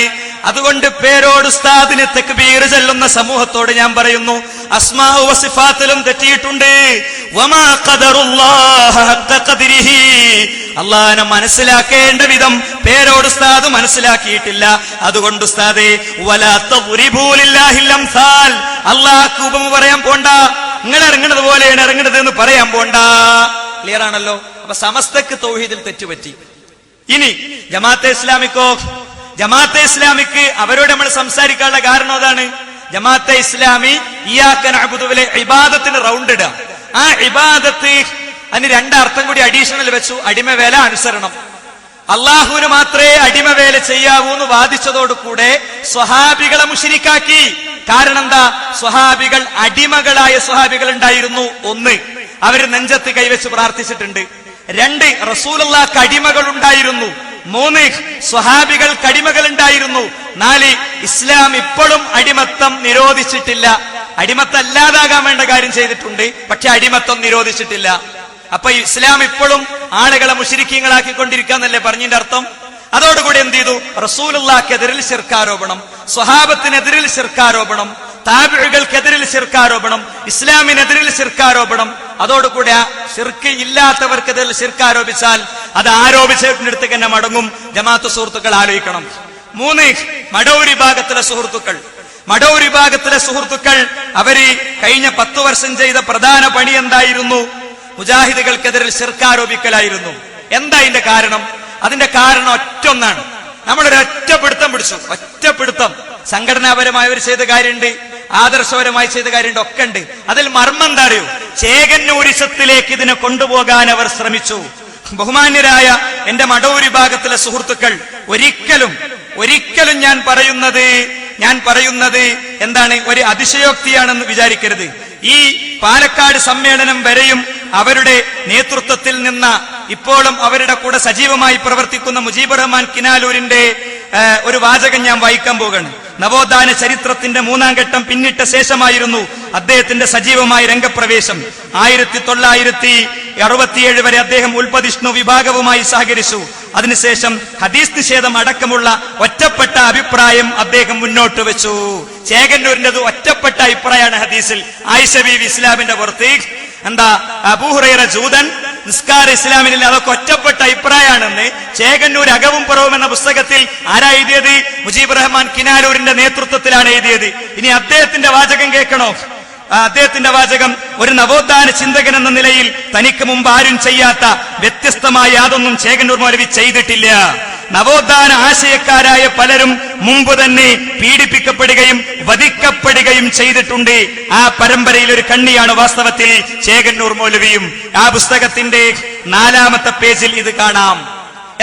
അതുകൊണ്ട് പേരോട് ഉസ്താദിന് തക്ബീർ ചൊല്ലുന്ന സമൂഹത്തോട് ഞാൻ പറയുന്നു, അസ്മാഉ വസിഫാത്തിലും തെറ്റിയിട്ടുണ്ട്. വമാ ഖദറുല്ലാഹ ഹഖ്ക ഖദ്രിഹി. അള്ളാഹനെ മനസ്സിലാക്കേണ്ട വിധം പേരോട് ഉസ്താദ് മനസ്സിലാക്കിയിട്ടില്ല. അതുകൊണ്ട് ഉസ്താദേ, വലാ തദ്രിബൂ ലില്ലാഹിൽ അംസാൽ. അള്ളാഹ്ക്ക് ഉപമ പറയാൻ പോണ്ട, നിങ്ങൾ ഇറങ്ങുന്നത് പോലെയാണ് ഇറങ്ങുന്നത് എന്ന് പറയാൻ പോണ്ട. ക്ലിയർ ആണല്ലോ? അപ്പൊ സമസ്തക്ക് തൗഹീദിൽ തെറ്റുപറ്റി. ഇനി ജമാഅത്തെ ഇസ്ലാമിക്കോ? ജമാഅത്തെ ഇസ്ലാമിക്ക് അവരോട് നമ്മൾ സംസാരിക്കാനുള്ള കാരണം അതാണ്. ജമാഅത്തെ ഇസ്ലാമി ഇയ്യാക നഅ്ബുദുവിലെ ഇബാദത്തിന് റൗണ്ട് ഇടുക. ആ ഇബാദത്ത് അതിന് രണ്ടർത്ഥം കൂടി അഡീഷണൽ വെച്ചു. അടിമവേല, അനുസരണം. അള്ളാഹുവിന് മാത്രമേ അടിമവേല ചെയ്യാവൂ എന്ന് വാദിച്ചതോടുകൂടെ സ്വഹാബികളെ മുശ്രിക്കാക്കി. കാരണം എന്താ? സ്വഹാബികൾ അടിമകളായ സ്വഹാബികൾ ഉണ്ടായിരുന്നു. ഒന്ന്, അവര് നെഞ്ചത്ത് കൈവച്ച് പ്രാർത്ഥിച്ചിട്ടുണ്ട്. രണ്ട്, റസൂലുള്ളാഹിക്ക് അടിമകൾ ഉണ്ടായിരുന്നു. മൂന്ന്, സ്വഹാബികൾക്ക് അടിമകൾ ഉണ്ടായിരുന്നു. നാല്, ഇസ്ലാം ഇപ്പോഴും അടിമത്തം നിരോധിച്ചിട്ടില്ല. അടിമത്തം അല്ലാതാകാൻ വേണ്ട കാര്യം ചെയ്തിട്ടുണ്ട്, പക്ഷെ അടിമത്തം നിരോധിച്ചിട്ടില്ല. അപ്പൊ ഇസ്ലാം ഇപ്പോഴും ആളുകളെ മുശ്രിക്കീങ്ങളാക്കിക്കൊണ്ടിരിക്കാന്നല്ലേ പറഞ്ഞതിന്റെ അർത്ഥം? അതോടുകൂടി എന്ത് ചെയ്തു? റസൂലുള്ളാഹിക്കെതിരിൽ ശിർക്കാരോപണം, സ്വഹാബത്തിനെതിരിൽ ശിർക്കാരോപണം, താബിഈകൾക്കെതിരിൽ ശിർക്കാരോപണം, ഇസ്ലാമിനെതിരിൽ ശിർക്കാരോപണം. അതോടുകൂടി ആ ശിർക്ക് ഇല്ലാത്തവർക്കെതിരിൽ ശിർക്കാരോപിച്ചാൽ അത് ആരോപിച്ചതിന്റെ അടുത്ത് തന്നെ മടങ്ങും. ജമാഅത്ത് സുഹൃത്തുക്കൾ ആലോചിക്കണം. 3, മടവൂർ വിഭാഗത്തിലെ സുഹൃത്തുക്കൾ. മടവൂർ വിഭാഗത്തിലെ സുഹൃത്തുക്കൾ അവര് കഴിഞ്ഞ 10 വർഷം ചെയ്ത പ്രധാന പണി എന്തായിരുന്നു? മുജാഹിദുകൾക്കെതിരിൽ ശിർക്കാരോപിക്കലായിരുന്നു. എന്താ അതിന്റെ കാരണം? അതിന്റെ കാരണം ഒറ്റൊന്നാണ്. നമ്മളൊരു ഒറ്റപ്പിടുത്തം പിടിച്ചു. ഒറ്റപ്പിടുത്തം. സംഘടനാപരമായി അവർ ചെയ്ത കാര്യമുണ്ട്, ആദർശപരമായി ചെയ്ത കാര്യമുണ്ട്, ഒക്കെ ഉണ്ട്. അതിൽ മർമ്മം എന്താ അറിയോ? ചേകന്നൂരിസത്തിലേക്ക് ഇതിനെ കൊണ്ടുപോകാൻ അവർ ശ്രമിച്ചു. ബഹുമാന്യരായ എന്റെ മടവൂർ വിഭാഗത്തിലെ സുഹൃത്തുക്കൾ, ഒരിക്കലും ഞാൻ പറയുന്നത് എന്താണ്, ഒരു അതിശയോക്തിയാണെന്ന് വിചാരിക്കരുത്. ഈ പാലക്കാട് സമ്മേളനം വരെയും അവരുടെ നേതൃത്വത്തിൽ നിന്ന ഇപ്പോഴും അവരുടെ കൂടെ സജീവമായി പ്രവർത്തിക്കുന്ന മുജീബുർ റഹ്മാൻ കിനാലൂരിന്റെ ഒരു വാചകം ഞാൻ വായിക്കാൻ പോകുകയാണ്. നവോത്ഥാന ചരിത്രത്തിന്റെ 3ാം ഘട്ടം പിന്നിട്ട ശേഷമായിരുന്നു അദ്ദേഹത്തിന്റെ സജീവമായ രംഗപ്രവേശം. 1967 വരെ അദ്ദേഹം ഉൽപ്പതിഷ്ണു വിഭാഗവുമായി സഹകരിച്ചു. അതിനുശേഷം ഹദീസ് നിഷേധം അടക്കമുള്ള ഒറ്റപ്പെട്ട അഭിപ്രായം അദ്ദേഹം മുന്നോട്ട് വെച്ചു. ചേകന്നൂരിന്റെത് ഒറ്റപ്പെട്ട അഭിപ്രായമാണ് ഹദീസിൽ. ആയിഷ ബീവി ഇസ്ലാമിന്റെ പുറത്ത്, എന്താ അബൂ ഹുറൈറ ജൂതൻ, നിസ്കാര ഇസ്ലാമിനിൽ, അതൊക്കെ ഒറ്റപ്പെട്ട അഭിപ്രായമാണെന്ന് ചേകന്നൂർ അകവും പുറവും എന്ന പുസ്തകത്തിൽ ആരാ എഴുതിയത്? മുജീബുർ റഹ്മാൻ കിനാലൂരിന്റെ നേതൃത്വത്തിലാണ് എഴുതിയത്. ഇനി അദ്ദേഹത്തിന്റെ വാചകം കേൾക്കണോ? അദ്ദേഹത്തിന്റെ വാചകം: ഒരു നവോത്ഥാന ചിന്തകൻ എന്ന നിലയിൽ തനിക്ക് മുമ്പ് ആരും ചെയ്യാത്ത വ്യത്യസ്തമായ യാതൊന്നും ചേകന്നൂർ മൗലവി ചെയ്തിട്ടില്ല. നവോത്ഥാന ആശയക്കാരായ പലരും മുമ്പ് തന്നെ പീഡിപ്പിക്കപ്പെടുകയും വധിക്കപ്പെടുകയും ചെയ്തിട്ടുണ്ട്. ആ പരമ്പരയിൽ ഒരു കണ്ണിയാണ് വാസ്തവത്തിൽ ചേകന്നൂർ മൗലവിയും. ആ പുസ്തകത്തിന്റെ 4ാമത്തെ പേജിൽ ഇത് കാണാം.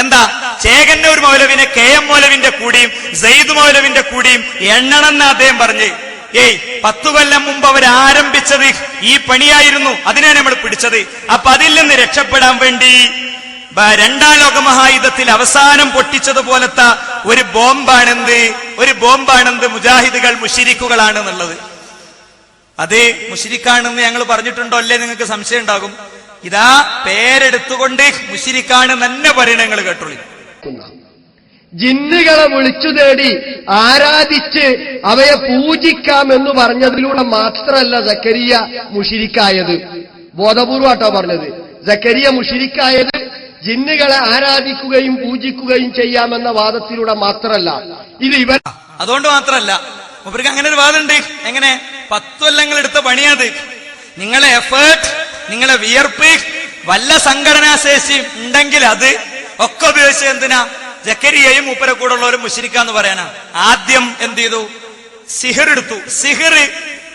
എന്താ? ചേകന്നൂർ മൗലവിനെ KM മൗലവിന്റെ കൂടിയും സയ്യിദ് മൗലവിന്റെ കൂടിയും എണ്ണണമെന്ന് അദ്ദേഹം പറഞ്ഞ്, 10 കൊല്ലം മുമ്പ് അവർ ആരംഭിച്ചത് ഈ പണിയായിരുന്നു. അതിനെ നമ്മൾ പിടിച്ചത്. അപ്പൊ അതിൽ നിന്ന് രക്ഷപ്പെടാൻ വേണ്ടി 2ാം ലോകമഹായുദ്ധത്തിൽ അവസാനം പൊട്ടിച്ചതുപോലത്തെ ഒരു ബോംബാണെന്ത് മുജാഹിദുകൾ മുശ്രിക്കുകളാണ് എന്നുള്ളത്. അത് മുശ്രിക്കാണെന്ന് ഞങ്ങൾ പറഞ്ഞിട്ടുണ്ടോ അല്ലേ നിങ്ങൾക്ക് സംശയം ഉണ്ടാകും. ഇതാ പേരെടുത്തുകൊണ്ട് മുശ്രിക്കാണ് തന്നെ പറയണ നിങ്ങൾ കേട്ടോളി. ജിന്നുകളെ വിളിച്ചു തേടി ആരാധിച്ച് അവയെ പൂജിക്കാമെന്ന് പറഞ്ഞതിലൂടെ മാത്രമല്ല സക്കരിയ മുശ്രിക്കായത്. ബോധപൂർവ്വമാട്ടോ പറഞ്ഞത്. സക്കരിയ മുശ്രിക്കായത് ജിന്നുകളെ ആരാധിക്കുകയും പൂജിക്കുകയും ചെയ്യാമെന്ന വാദത്തിലൂടെ മാത്രമല്ല. ഇത് അതുകൊണ്ട് മാത്രമല്ല, മൂപ്പർക്ക് അങ്ങനെ ഒരു വാദമുണ്ട്. എങ്ങനെ? 10 കൊല്ലങ്ങൾ എടുത്ത പണിയത്. നിങ്ങളെ എഫേർട്ട്, നിങ്ങളെ വിയർപ്പ്, വല്ല സംഘടനാ ശേഷി ഉണ്ടെങ്കിൽ അത് ഒക്കെ ഉപയോഗിച്ച് എന്തിനാ ജക്കരിയയും മൂപ്പരെ കൂടെ ഉള്ളവരും മുശ്രിക്കാന്ന് പറയാനാ. ആദ്യം എന്ത് ചെയ്തു? സിഹിർ എടുത്തു. സിഹിർ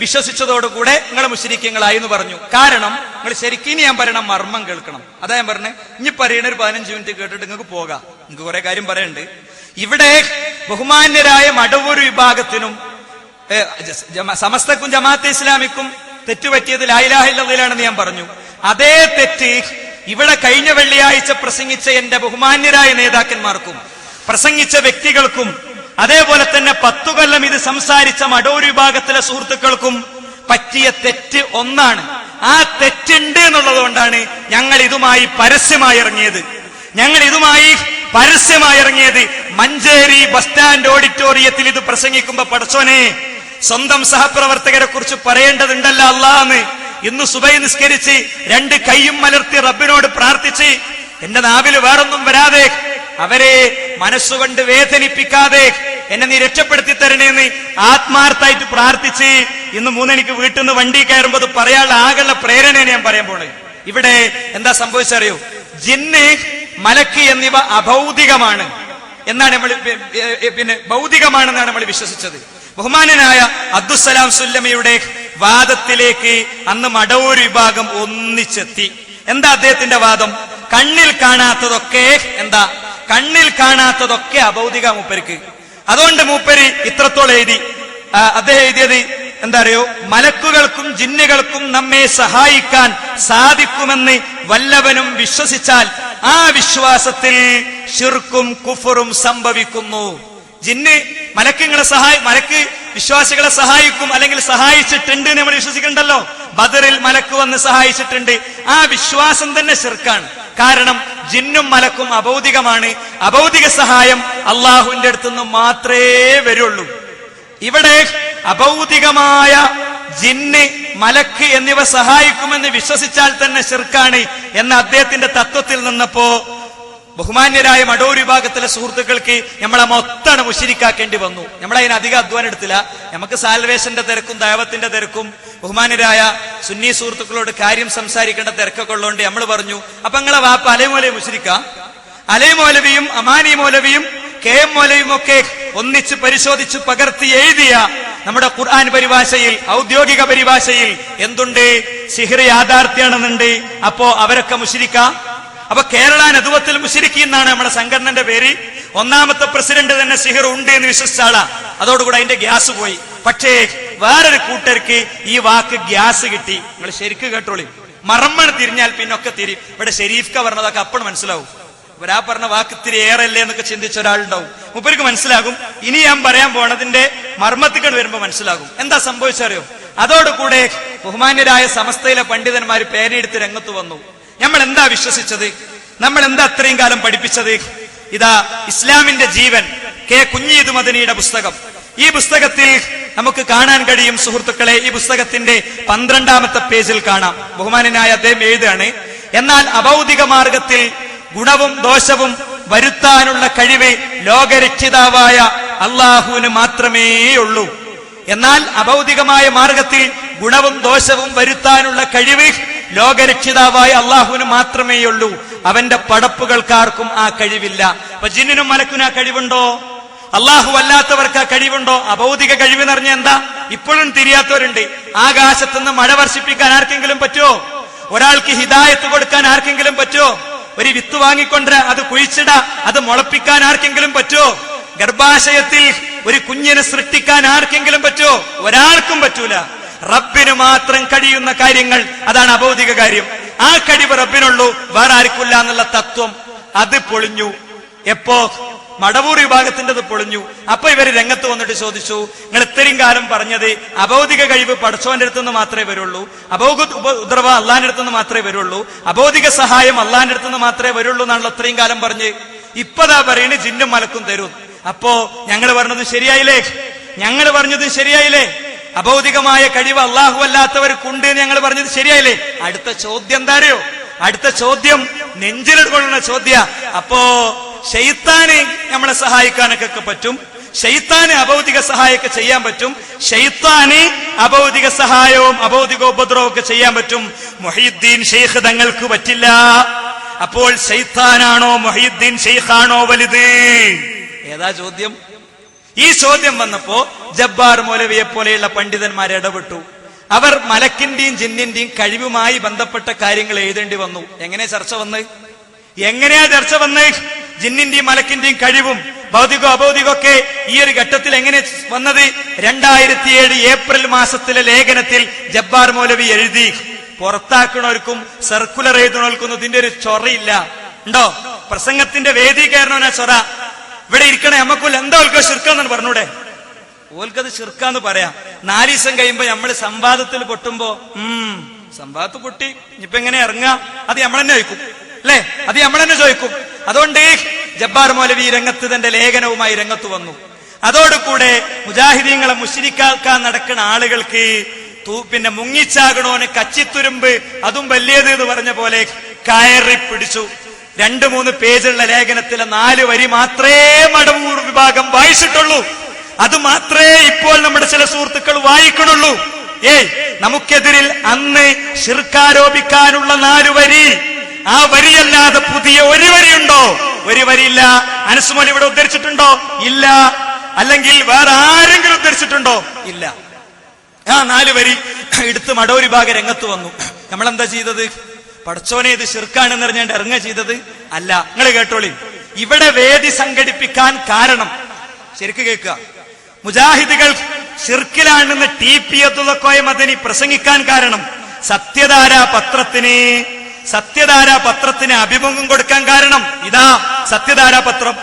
വിശ്വസിച്ചതോടുകൂടെ നിങ്ങൾ മുശ്രിക്കങ്ങളായി എന്ന് പറഞ്ഞു. കാരണം നിങ്ങൾ ശരിക്കും ഞാൻ പറയണം, മർമ്മം കേൾക്കണം. അതാ ഞാൻ പറഞ്ഞത്. ഇനി പറയണ ഒരു 15 മിനിറ്റ് കേട്ടിട്ട് നിങ്ങൾക്ക് പോകാം. നിങ്ങൾക്ക് കുറെ കാര്യം പറയുന്നുണ്ട്. ഇവിടെ ബഹുമാന്യരായ മടവൂർ വിഭാഗത്തിനും സമസ്തക്കും ജമാഅത്തെ ഇസ്ലാമിക്കും തെറ്റുപറ്റിയത് ലാ ഇലാഹ ഇല്ലല്ലാഹ് ഞാൻ പറഞ്ഞു. അതേ തെറ്റ് ഇവിടെ കഴിഞ്ഞ വെള്ളിയാഴ്ച പ്രസംഗിച്ച എന്റെ ബഹുമാന്യരായ നേതാക്കന്മാർക്കും പ്രസംഗിച്ച വ്യക്തികൾക്കും അതേപോലെ തന്നെ 10 കൊല്ലം ഇത് സംസാരിച്ച മടവൂർ വിഭാഗത്തിലെ സുഹൃത്തുക്കൾക്കും പറ്റിയ തെറ്റ് ഒന്നാണ്. ആ തെറ്റുണ്ട് എന്നുള്ളത് കൊണ്ടാണ് ഞങ്ങൾ ഇതുമായി പരസ്യമായി ഇറങ്ങിയത്. മഞ്ചേരി ബസ് സ്റ്റാൻഡ് ഓഡിറ്റോറിയത്തിൽ ഇത് പ്രസംഗിക്കുമ്പോ പടച്ചോനെ, സ്വന്തം സഹപ്രവർത്തകരെ കുറിച്ച് പറയേണ്ടതുണ്ടല്ലോ അല്ലാന്ന്. ഇന്ന് സുബൈ നിസ്കരിച്ച് 2 കൈയും മലർത്തി റബ്ബിനോട് പ്രാർത്ഥിച്ച് എന്റെ നാവില് വേറൊന്നും വരാതെ, അവരെ മനസ്സുകൊണ്ട് വേദനിപ്പിക്കാതെ എന്നെ നീ രക്ഷപ്പെടുത്തി തരണേന്ന് ആത്മാർത്ഥമായിട്ട് പ്രാർത്ഥിച്ച് ഇന്ന് 3 മണിക്ക് വീട്ടിൽ നിന്ന് വണ്ടി കയറുമ്പോൾ അത് പറയാനുള്ള ആകെയുള്ള പ്രേരണയാണ് ഞാൻ പറയാൻ പോണത്. ഇവിടെ എന്താ സംഭവിച്ചറിയോ? ജിന്ന്, മലക്ക് എന്നിവ അഭൗതികമാണ് എന്നാണ് നമ്മൾ ഭൗതികമാണെന്നാണ് നമ്മൾ വിശ്വസിച്ചത്. ബഹുമാനനായ അബ്ദുസ്സലാം സുല്ലമിയുടെ വാദത്തിലേക്ക് അന്ന് മടവൂർ വിഭാഗം ഒന്നിച്ചെത്തി. എന്താ അദ്ദേഹത്തിന്റെ വാദം? കണ്ണിൽ കാണാത്തതൊക്കെ അഭൗതിക മൂപ്പർക്ക്. അതുകൊണ്ട് മൂപ്പര് ഇത്രത്തോളം എഴുതി. അദ്ദേഹം എഴുതിയത് എന്താ അറിയോ? മലക്കുകൾക്കും ജിന്നുകൾക്കും നമ്മെ സഹായിക്കാൻ സാധിക്കുമെന്ന് വല്ലവനും വിശ്വസിച്ചാൽ ആ വിശ്വാസത്തിൽ ശിർക്കും കുഫറും സംഭവിക്കുന്നു. ജിന്ന് മലക്ക് വിശ്വാസികളെ സഹായിക്കും, അല്ലെങ്കിൽ സഹായിച്ചിട്ടുണ്ട് നമ്മൾ വിശ്വസിക്കണ്ടല്ലോ. ബദറിൽ മലക്ക് വന്ന് സഹായിച്ചിട്ടുണ്ട്. ആ വിശ്വാസം തന്നെ ശിർക്കാണ്. കാരണം ജിന്നും മലക്കും അഭൗതികമാണ്. അഭൗതിക സഹായം അള്ളാഹുവിന്റെ അടുത്തുനിന്ന് മാത്രമേ വരുള്ളൂ. ഇവിടെ അഭൗതികമായ ജിന്ന്, മലക്ക് എന്നിവ സഹായിക്കുമെന്ന് വിശ്വസിച്ചാൽ തന്നെ ശിർക്കാണ് എന്ന അദ്ദേഹത്തിന്റെ തത്വത്തിൽ നിന്നപ്പോ ബഹുമാന്യരായ മടൂർ വിഭാഗത്തിലെ സുഹൃത്തുക്കൾക്ക് നമ്മളെ മൊത്തമാണ് മുശിരിക്കാക്കേണ്ടി വന്നു. നമ്മളതിന് അധികം അധ്വാനം എടുത്തില്ല. നമുക്ക് സാൽവേഷന്റെ തിരക്കും ദൈവത്തിന്റെ തിരക്കും ബഹുമാന്യരായ സുന്നി സുഹൃത്തുക്കളോട് കാര്യം സംസാരിക്കേണ്ട തിരക്കൊക്കെ ഉള്ളതുകൊണ്ട് നമ്മൾ പറഞ്ഞു, അപ്പൊ നിങ്ങളെ വാപ്പ അലൈമൗലവി മുശിരിക്ക. അലൈമൗലവിയും അമാനി മൗലവിയും KM മൗലവിയും ഒക്കെ ഒന്നിച്ച് പരിശോധിച്ച് പകർത്തി എഴുതിയ നമ്മുടെ ഖുർആൻ പരിഭാഷയിൽ, ഔദ്യോഗിക പരിഭാഷയിൽ എന്തുണ്ട്? സിഹ്ർ യാഥാർത്ഥ്യാണെന്നുണ്ട്. അപ്പോ അവരൊക്കെ മുശിരിക്ക. അപ്പൊ കേരള നദുവത്തിൽ മുശിരിക്കി എന്നാണ് നമ്മുടെ സംഘടനന്റെ പേര്. ഒന്നാമത്തെ പ്രസിഡന്റ് തന്നെ സിഹർ ഉണ്ട് എന്ന് വിശ്വസിച്ച ആളാ. അതോടുകൂടെ അതിന്റെ ഗ്യാസ് പോയി. പക്ഷേ വേറൊരു കൂട്ടർക്ക് ഈ വാക്ക് ഗ്യാസ് കിട്ടി. നിങ്ങൾ ശരിക്കും കേട്ടോളി. മറമ്മണ് തിരിഞ്ഞാൽ പിന്നൊക്കെ തിരിയും. ഇവിടെ ഷെരീഫ്ക പറഞ്ഞതൊക്കെ അപ്പോൾ മനസ്സിലാവും. ഇവരാ പറഞ്ഞ വാക്ക് ഇത്തിരി ഏറല്ലേ എന്നൊക്കെ ചിന്തിച്ച ഒരാളുണ്ടാവും. മൂപ്പർക്ക് മനസ്സിലാകും. ഇനി ഞാൻ പറയാൻ പോണതിന്റെ മർമ്മത്തിക്കൾ വരുമ്പോ മനസ്സിലാകും. എന്താ സംഭവിച്ചറിയോ? അതോടുകൂടെ ബഹുമാന്യരായ സമസ്തയിലെ പണ്ഡിതന്മാർ പേരെടുത്ത് രംഗത്ത് വന്നു. നമ്മൾ എന്താ വിശ്വസിച്ചത്? നമ്മൾ എന്താ അത്രയും കാലം പഠിപ്പിച്ചത്? ഇതാ ഇസ്ലാമിന്റെ ജീവൻ കെ കുഞ്ഞീദ് മദനിയുടെ പുസ്തകം. ഈ പുസ്തകത്തിൽ നമുക്ക് കാണാൻ കഴിയും സുഹൃത്തുക്കളെ, ഈ പുസ്തകത്തിന്റെ 12ാമത്തെ പേജിൽ കാണാം. ബഹുമാനനായ അദ്ദേഹം എഴുതാണ്, എന്നാൽ അഭൗതിക മാർഗത്തിൽ ഗുണവും ദോഷവും വരുത്താനുള്ള കഴിവ് ലോകരക്ഷിതാവായ അള്ളാഹുവിന് മാത്രമേ ഉള്ളൂ. എന്നാൽ അഭൗതികമായ മാർഗത്തിൽ ഗുണവും ദോഷവും വരുത്താനുള്ള കഴിവ് ലോകരക്ഷിതാവായ അള്ളാഹുവിന് മാത്രമേ ഉള്ളൂ. അവന്റെ പടപ്പുകൾക്കാർക്കും ആ കഴിവില്ല. അപ്പൊ ജിന്നിനും മലക്കിനും ആ കഴിവുണ്ടോ? അള്ളാഹു അല്ലാത്തവർക്ക് ആ കഴിവുണ്ടോ? അഭൗതിക കഴിവ് എന്ന് പറഞ്ഞാൽ എന്താ? ഇപ്പോഴും തിരിയാത്തവരുണ്ട്. ആകാശത്തുനിന്ന് മഴ വർഷിപ്പിക്കാൻ ആർക്കെങ്കിലും പറ്റുമോ? ഒരാൾക്ക് ഹിദായത്ത് കൊടുക്കാൻ ആർക്കെങ്കിലും പറ്റുമോ? ഒരു വിത്ത് വാങ്ങിക്കൊണ്ട അത് കുഴിച്ചിട, അത് മുളപ്പിക്കാൻ ആർക്കെങ്കിലും പറ്റുമോ? ഗർഭാശയത്തിൽ ഒരു കുഞ്ഞിനെ സൃഷ്ടിക്കാൻ ആർക്കെങ്കിലും പറ്റുമോ? ഒരാൾക്കും പറ്റൂല. റബ്ബിന് മാത്രം കഴിയുന്ന കാര്യങ്ങൾ, അതാണ് അഭൗതിക കാര്യം. ആ കഴിവ് റബ്ബിനുള്ളൂ, വേറെ ആർക്കില്ല എന്നുള്ള തത്വം അത് പൊളിഞ്ഞു. എപ്പോ? മടവൂർ വിഭാഗത്തിൻ്റെത് പൊളിഞ്ഞു. അപ്പൊ ഇവര് രംഗത്ത് വന്നിട്ട് ചോദിച്ചു, നിങ്ങൾ ഇത്രയും കാലം പറഞ്ഞത് അഭൗതിക കഴിവ് പടച്ചോന്റെ അടുത്തുനിന്ന് മാത്രമേ വരുള്ളൂ, അഭൗതിക ഉപദ്രവ അള്ളാന്റെ അടുത്തുനിന്ന് മാത്രമേ വരുള്ളൂ, അഭൗതിക സഹായം അള്ളാന്റെ അടുത്തുനിന്ന് മാത്രമേ വരുള്ളൂ എന്നാണല്ലോ ഇത്രയും കാലം പറഞ്ഞ്. ഇപ്പതാ പറയുന്നത് ജിന്നും മലക്കും തരും. അപ്പോ ഞങ്ങൾ പറഞ്ഞത് ശരിയായില്ലേ? ഞങ്ങൾ പറഞ്ഞത് ശരിയായില്ലേ? അഭൗതികമായ കഴിവ് അള്ളാഹു അല്ലാത്തവർക്കുണ്ട് എന്ന് ഞങ്ങൾ പറഞ്ഞത് ശരിയായില്ലേ? അടുത്ത ചോദ്യം എന്താ അറിയോ? അടുത്ത ചോദ്യം നെഞ്ചിലെടുക്കൊള്ളുന്ന ചോദ്യ. അപ്പോ ശൈത്താന് നമ്മളെ സഹായിക്കാനൊക്കെ പറ്റും, ശൈത്താന് അഭൗതിക സഹായമൊക്കെ ചെയ്യാൻ പറ്റും, ശൈത്താന് അഭൗതിക സഹായവും അഭൗതിക ഉപദ്രവവും ഒക്കെ ചെയ്യാൻ പറ്റും, മുഹീദ്ദീൻ ഷെയ്ഖ് തങ്ങൾക്ക് പറ്റില്ല. അപ്പോൾ ശൈത്താനാണോ മുഹീദ്ദീൻ ഷെയ്ഖാണോ വലുത്? ഏതാ ചോദ്യം? ഈ ചോദ്യം വന്നപ്പോ ജബ്ബാർ മൗലവിയെ പോലെയുള്ള പണ്ഡിതന്മാർ ഇടപെട്ടു. അവർ മലക്കിന്റെയും ജിന്നിന്റെയും കഴിവുമായി ബന്ധപ്പെട്ട കാര്യങ്ങൾ എഴുതേണ്ടി വന്നു. എങ്ങനെയാ ചർച്ച വന്ന്? ജിന്നിന്റെയും മലക്കിന്റെയും കഴിവും ഭൗതികോ അഭൗതികമൊക്കെ ഈ ഒരു ഘട്ടത്തിൽ എങ്ങനെ വന്നത്? 2007 ഏപ്രിൽ മാസത്തിലെ ലേഖനത്തിൽ ജബ്ബാർ മൗലവി എഴുതി. പുറത്താക്കണവർക്കും സർക്കുലർ എഴുതണവർക്കും ഇതിന്റെ ഒരു ചൊറയില്ല. ഉണ്ടോ? പ്രസംഗത്തിന്റെ വേദി കയറണോനാ ചൊറ. ഇവിടെ ഇരിക്കണേ നമുക്കൊല്ല എന്താ ഓൽക്കോ ശിർക്കാന്ന് പറഞ്ഞൂടെ? ഓൽക്കത് ശിർക്കാന്ന് പറയാം. 4 ദിവസം കഴിയുമ്പോ നമ്മള് സംവാദത്തിൽ പൊട്ടുമ്പോ സംവാദത്ത് പൊട്ടി ഇനിയിപ്പോ എങ്ങനെ ഇറങ്ങാം? അത് നമ്മൾ തന്നെ ചോദിക്കും അല്ലെ? അത് നമ്മൾ തന്നെ ചോദിക്കും. അതുകൊണ്ട് ജബ്ബാർ മൗലവി രംഗത്ത് തന്റെ ലേഖനവുമായി രംഗത്ത് വന്നു. അതോടുകൂടെ മുജാഹിദീങ്ങളെ മുശ്രിക്കാക്കാൻ നടക്കുന്ന ആളുകൾക്ക് പിന്നെ മുങ്ങിച്ചാകണോന് കച്ചിത്തുരുമ്പ് അതും വലിയത് എന്ന് പറഞ്ഞ പോലെ കയറി പിടിച്ചു. 2-3 പേജുള്ള ലേഖനത്തിലെ 4 വരി മാത്രമേ മടവൂർ വിഭാഗം വായിച്ചിട്ടുള്ളൂ. അത് മാത്രമേ ഇപ്പോൾ നമ്മുടെ ചില സുഹൃത്തുക്കൾ വായിക്കണുള്ളൂ. നമുക്കെതിരിൽ അന്ന് ശിർക്കാരോപിക്കാനുള്ള 4 വരി, ആ വരിയല്ലാതെ പുതിയ ഒരു വരിയുണ്ടോ? ഒരു വരിയില്ല. അനസ്മോൻ ഇവിടെ ഉദ്ധരിച്ചിട്ടുണ്ടോ? ഇല്ല. അല്ലെങ്കിൽ വേറെ ആരെങ്കിലും ഉദ്ധരിച്ചിട്ടുണ്ടോ? ഇല്ല. ആ 4 വരി എടുത്ത് മടവൂർ വിഭാഗം രംഗത്ത് വന്നു. നമ്മളെന്താ ചെയ്തത്? പടച്ചോനെ ഇത് ശിർക്കാണെന്ന് പറഞ്ഞാൽ ഇറങ്ങുക ചെയ്തത് അല്ല. നിങ്ങൾ കേട്ടോളി. ഇവിടെ വേദി സംഘടിപ്പിക്കാൻ കാരണം ശരിക്ക് കേൾക്കുക. മുജാഹിദുകൾ ശിർക്കിലാണെന്ന് TP അബ്ദുൽ ഖാദിർ മദനി പ്രസംഗിക്കാൻ കാരണം സത്യധാര പത്രത്തിന് അഭിമുഖം കൊടുക്കാൻ കാരണം ഇതാ സത്യധാര പത്രം.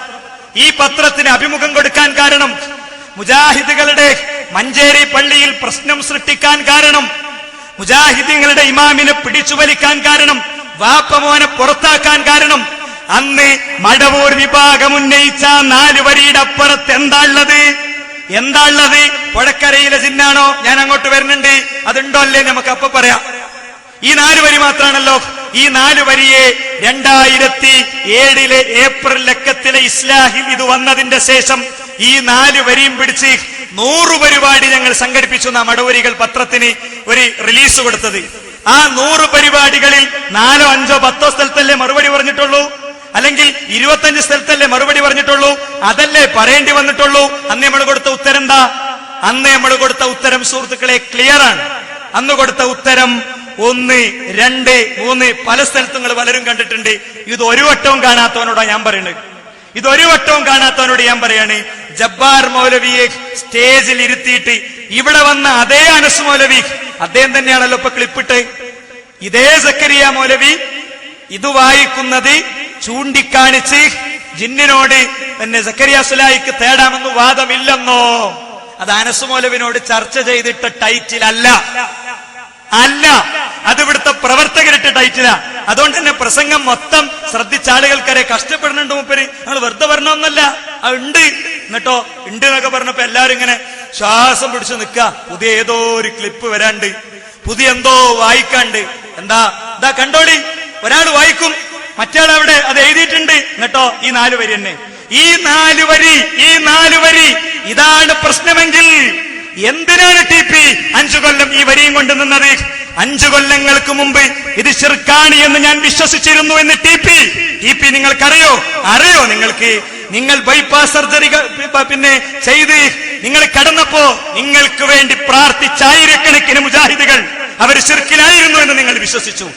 ഈ പത്രത്തിന് അഭിമുഖം കൊടുക്കാൻ കാരണം മുജാഹിദുകളുടെ മഞ്ചേരി പള്ളിയിൽ പ്രശ്നം സൃഷ്ടിക്കാൻ കാരണം, മുജാഹിദീങ്ങളുടെ ഇമാമിനെ പിടിച്ചു വലിക്കാൻ കാരണം വാപ്പ മോനെ പുറത്താക്കാൻ കാരണം അന്ന് മടവൂർ വിഭാഗം ഉന്നയിച്ച 4 വരിയുടെ അപ്പുറത്ത് എന്താ ഉള്ളത്? പുഴക്കരയിലെ ജിന്നാണോ? ഞാൻ അങ്ങോട്ട് വരുന്നുണ്ട്, അതുണ്ടോ അല്ലേ നമുക്ക് അപ്പൊ പറയാം. ഈ 4 വരി മാത്രമാണല്ലോ. ഈ 4 വരിയെ 2007 ഏപ്രിൽ ലക്കത്തിലെ ഇസ്ലാഹിൽ ഇത് വന്നതിന്റെ ശേഷം ഈ 4 വരിയും പിടിച്ച് 100 പരിപാടി ഞങ്ങൾ സംഘടിപ്പിച്ചു. നാം മടവൂരികൾ പത്രത്തിന് ഒരു റിലീസ് കൊടുത്തത്. ആ 100 പരിപാടികളിൽ 4, 5, 10 സ്ഥലത്തല്ലേ മറുപടി പറഞ്ഞിട്ടുള്ളൂ, അല്ലെങ്കിൽ 25 സ്ഥലത്തല്ലേ മറുപടി പറഞ്ഞിട്ടുള്ളൂ, അതല്ലേ പറയേണ്ടി വന്നിട്ടുള്ളൂ. അന്ന് നമ്മൾ കൊടുത്ത ഉത്തരം എന്താ? അന്ന് നമ്മൾ കൊടുത്ത ഉത്തരം സുഹൃത്തുക്കളെ ക്ലിയർ ആണ്. അന്ന് കൊടുത്ത ഉത്തരം 1, 2, 3 പല സ്ഥലത്തും നിങ്ങൾ പലരും കണ്ടിട്ടുണ്ട്. ഇത് ഒരു വട്ടവും കാണാത്തവനോടാ ഞാൻ പറയുന്നത്. ജബ്ബാർ മൗലവിയെ സ്റ്റേജിൽ ഇരുത്തിയിട്ട് ഇവിടെ വന്ന അതേ അനസ് മൗലവി, അദ്ദേഹം തന്നെയാണല്ലോ ഇപ്പൊ ക്ലിപ്പിട്ട്, ഇതേ സക്കരിയ മൗലവി ഇത് വായിക്കുന്നത് ചൂണ്ടിക്കാണിച്ച് ജിന്നിനോട് തന്നെ സക്കരിയ സുലായിക്ക് തേടാമെന്ന് വാദമില്ലെന്നോ, അത് അനസ് മൗലവിനോട് ചർച്ച ചെയ്തിട്ട ടൈറ്റിൽ അല്ല, അത് ഇവിടുത്തെ പ്രവർത്തകരിട്ട ടൈറ്റിലാ. അതുകൊണ്ട് തന്നെ പ്രസംഗം മൊത്തം ശ്രദ്ധിച്ച ആളുകൾക്കരെ കഷ്ടപ്പെടുന്നുണ്ട് മൂപ്പര്. ഞങ്ങൾ വെറുതെ പറഞ്ഞൊന്നല്ല, ഉണ്ട്. എന്നിട്ടോ ഉണ്ട് എന്നൊക്കെ പറഞ്ഞപ്പോ എല്ലാരും ഇങ്ങനെ ശ്വാസം പിടിച്ചു നിൽക്കുക. പുതിയ ഏതോ ഒരു ക്ലിപ്പ് വരാണ്ട്, പുതിയ എന്തോ വായിക്കാണ്ട്. എന്താ കണ്ടോളി, ഒരാൾ വായിക്കും, മറ്റയാൾ അവിടെ അത് എഴുതിയിട്ടുണ്ട്. എന്നിട്ടോ ഈ 4 വരി തന്നെ, ഈ 4 വരി ഇതാണ് പ്രശ്നമെങ്കിൽ എന്തിനാണ് TP 5 കൊല്ലം ഈ വരിയും കൊണ്ട് നിന്നത്? 5 കൊല്ലങ്ങൾക്ക് മുമ്പ് ഇത് ശിർക്കാണ് എന്ന് ഞാൻ വിശ്വസിച്ചിരുന്നു എന്ന് TP നിങ്ങൾക്കറിയോ? നിങ്ങൾക്ക് നിങ്ങൾ ബൈപ്പാസ് സർജറി പിന്നെ ചെയ്ത് നിങ്ങൾ കടന്നപ്പോ നിങ്ങൾക്ക് വേണ്ടി പ്രാർത്ഥിച്ച ആയിരക്കണക്കിന് മുജാഹിദുകൾ അവർ ശിർക്കിലായിരുന്നു എന്ന് നിങ്ങൾ വിശ്വസിച്ചു.